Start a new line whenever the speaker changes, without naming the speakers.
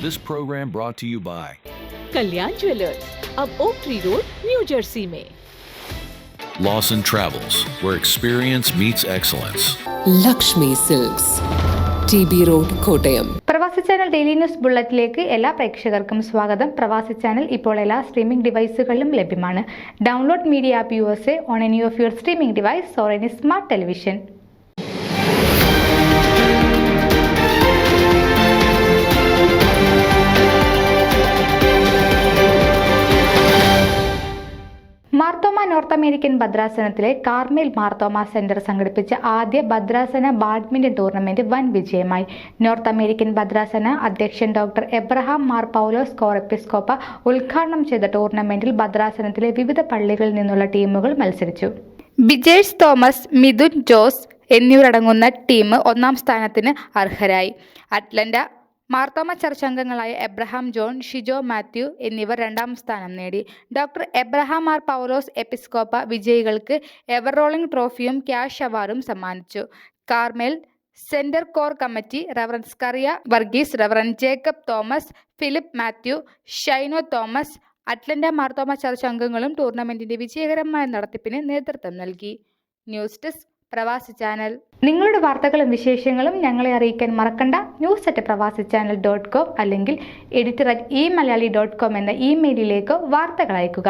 This program brought to you by
Kalyan jewellers, अब oak tree road, New Jersey में।
Lawson Travels, where experience meets excellence.
Lakshmi silks, TB road, Kottayam.
Pravasi channel daily news ബുള്ളറ്റിലേക്ക് എല്ലാ പ്രേക്ഷകർക്കും സ്വാഗതം. പ്രവാസി channel ഇപ്പോൾ എല്ലാ streaming ഡിവൈസുകളിലും ലഭ്യമാണ്. Download media app USA on any of your streaming device or any smart television. Marthoma north American ഭദ്രാസനത്തിലെ Carmel Marthoma centre സംഘടിപ്പിച്ച ആദ്യ ഭദ്രാസന ബാഡ്മിന്റൺ ടൂർണമെന്റ് വൻ വിജയമായി. നോർത്ത് അമേരിക്കൻ ഭദ്രാസന അധ്യക്ഷൻ ഡോക്ടർ എബ്രഹാം മാർ പൗലോസ് കോർ എപ്പിസ്കോപ്പ ഉദ്ഘാടനം ചെയ്ത ടൂർണമെന്റിൽ ഭദ്രാസനത്തിലെ വിവിധ പള്ളികളിൽ നിന്നുള്ള ടീമുകൾ മത്സരിച്ചു. ബിജേഴ്സ് തോമസ്, മിഥുൻ ജോസ് എന്നിവരടങ്ങുന്ന ടീം ഒന്നാം സ്ഥാനത്തിന് അർഹരായി. അറ്റ്ലന്റ മാർത്തോമ ചർച്ച് അംഗങ്ങളായ എബ്രഹാം ജോൺ, ഷിജോ മാത്യു എന്നിവർ രണ്ടാം സ്ഥാനം നേടി. ഡോക്ടർ എബ്രഹാം മാർ പൗലോസ് എപ്പിസ്കോപ്പ വിജയികൾക്ക് എവർ റോളിംഗ് ട്രോഫിയും ക്യാഷ് അവാർഡും സമ്മാനിച്ചു. Carmel centre core committee reverend Skaria Varghese, reverend Jacob Thomas, Philip Mathew, Shaino Thomas, Atlanta Marthoma church അംഗങ്ങളും ടൂർണമെന്റിന്റെ വിജയകരമായ നടത്തിപ്പിന് നേതൃത്വം നൽകി. News desk Pravasi channel. നിങ്ങളുടെ വാർത്തകളും വിശേഷങ്ങളും ഞങ്ങളെ അറിയിക്കാൻ മറക്കണ്ട. news@pravasichannel.com അല്ലെങ്കിൽ editor@eMalayali.com എന്ന ഇമെയിലിലേക്ക് വാർത്തകൾ അയക്കുക.